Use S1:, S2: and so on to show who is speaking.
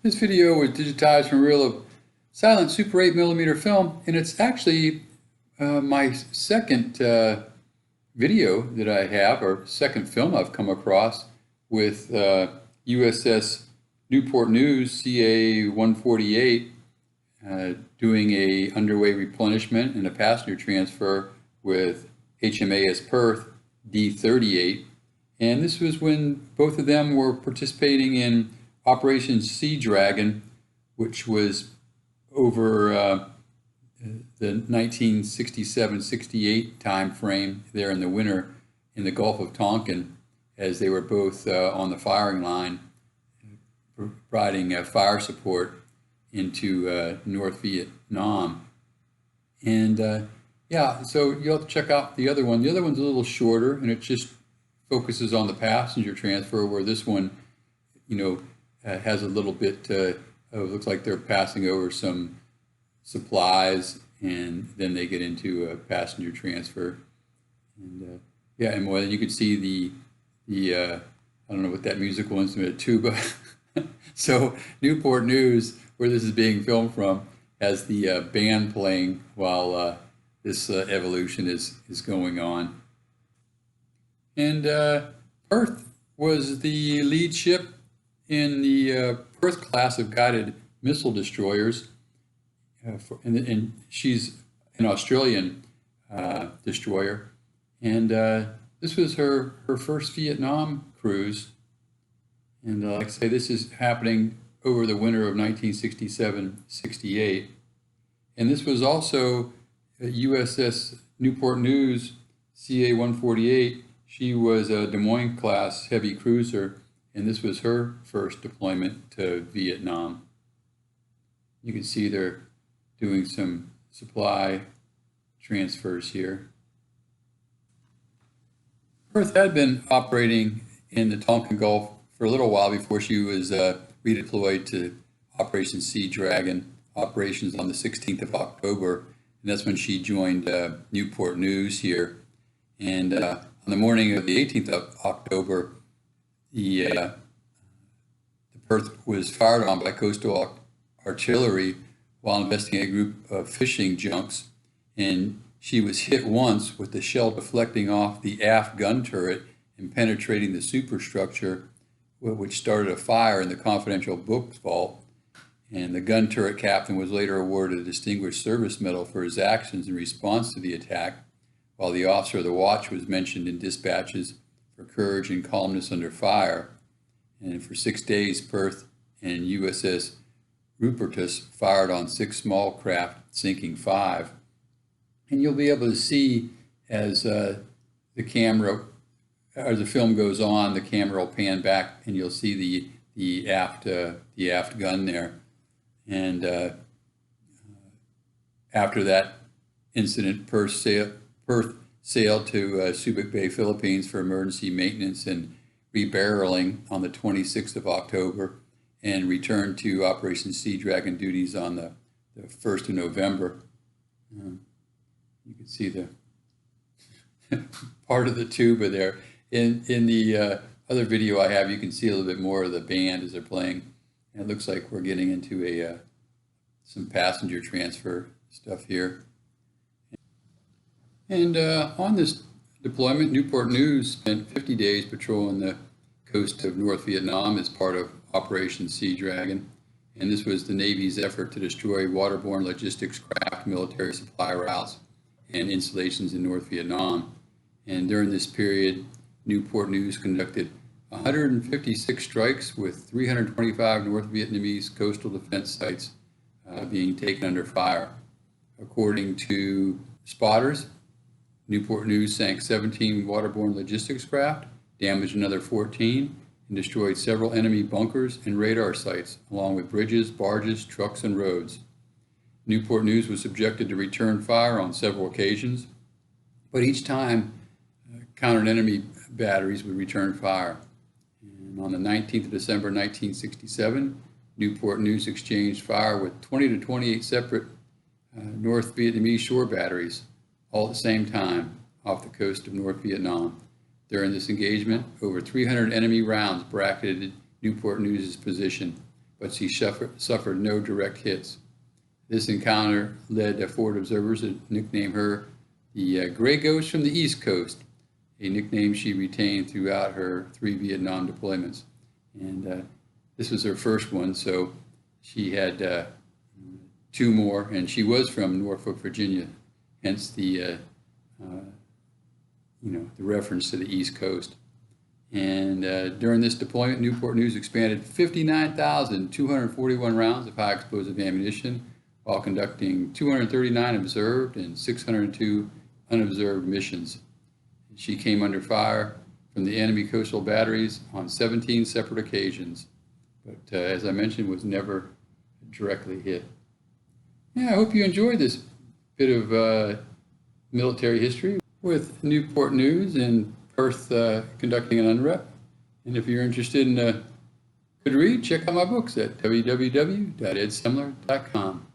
S1: This video was digitized from a reel of silent Super 8mm film, and it's actually my second video that I have, or second film I've come across with USS Newport News CA-148 doing a underway replenishment and a passenger transfer with HMAS Perth D38. And this was when both of them were participating in Operation Sea Dragon, which was over the 1967-68 time frame there in the winter in the Gulf of Tonkin, as they were both on the firing line providing fire support into North Vietnam. And yeah, so you'll have to check out the other one. The other one's a little shorter, and it just focuses on the passenger transfer, where this one, has a little bit it looks like they're passing over some supplies, and then they get into a passenger transfer. And yeah, and well, you could see the I don't know what that musical instrument, tuba. So Newport News, where this is being filmed from, has the band playing while this evolution is going on. And Perth was the lead ship in the Perth class of guided missile destroyers, and she's an Australian destroyer. And this was her first Vietnam cruise. And like I say, this is happening over the winter of 1967-68. And this was also USS Newport News CA-148. She was a Des Moines class heavy cruiser, and this was her first deployment to Vietnam. You can see they're doing some supply transfers here. Perth had been operating in the Tonkin Gulf for a little while before she was redeployed to Operation Sea Dragon operations on the 16th of October. And that's when she joined Newport News here. And on the morning of the 18th of October, the Perth was fired on by coastal artillery while investigating a group of fishing junks. And she was hit once with the shell deflecting off the aft gun turret and penetrating the superstructure, which started a fire in the confidential books vault. And the gun turret captain was later awarded a Distinguished Service Medal for his actions in response to the attack, while the officer of the watch was mentioned in dispatches for courage and calmness under fire. And for 6 days, Perth and USS Rupertus fired on 6 small craft, sinking 5. And you'll be able to see as the film goes on, the camera will pan back, and you'll see the aft gun there. And after that incident, Perth sailed to Subic Bay, Philippines for emergency maintenance and rebarreling on the 26th of October, and returned to Operation Sea Dragon duties on the 1st of November. You can see the part of the tuba there. In the other video I have, you can see a little bit more of the band as they're playing. And it looks like we're getting into some passenger transfer stuff here. And on this deployment, Newport News spent 50 days patrolling the coast of North Vietnam as part of Operation Sea Dragon. And this was the Navy's effort to destroy waterborne logistics craft, military supply routes, and installations in North Vietnam. And during this period, Newport News conducted 156 strikes with 325 North Vietnamese coastal defense sites being taken under fire. According to spotters, Newport News sank 17 waterborne logistics craft, damaged another 14, and destroyed several enemy bunkers and radar sites, along with bridges, barges, trucks, and roads. Newport News was subjected to return fire on several occasions, but each time counter-enemy batteries would return fire. And on the 19th of December 1967, Newport News exchanged fire with 20 to 28 separate North Vietnamese shore batteries, all at the same time, off the coast of North Vietnam. During this engagement, over 300 enemy rounds bracketed Newport News' position. but she suffered no direct hits. This encounter led forward observers to nickname her the Gray Ghost from the East Coast, a nickname she retained throughout her 3 Vietnam deployments. And this was her first one, so she had 2 more, and she was from Norfolk, Virginia, hence the the reference to the East Coast. And during this deployment, Newport News expanded 59,241 rounds of high explosive ammunition while conducting 239 observed and 602 unobserved missions. She came under fire from the enemy coastal batteries on 17 separate occasions, but as I mentioned, was never directly hit. Yeah, I hope you enjoyed this bit of military history with Newport News and Perth conducting an UNREP. And if you're interested in a good read, check out my books at www.edsemler.com.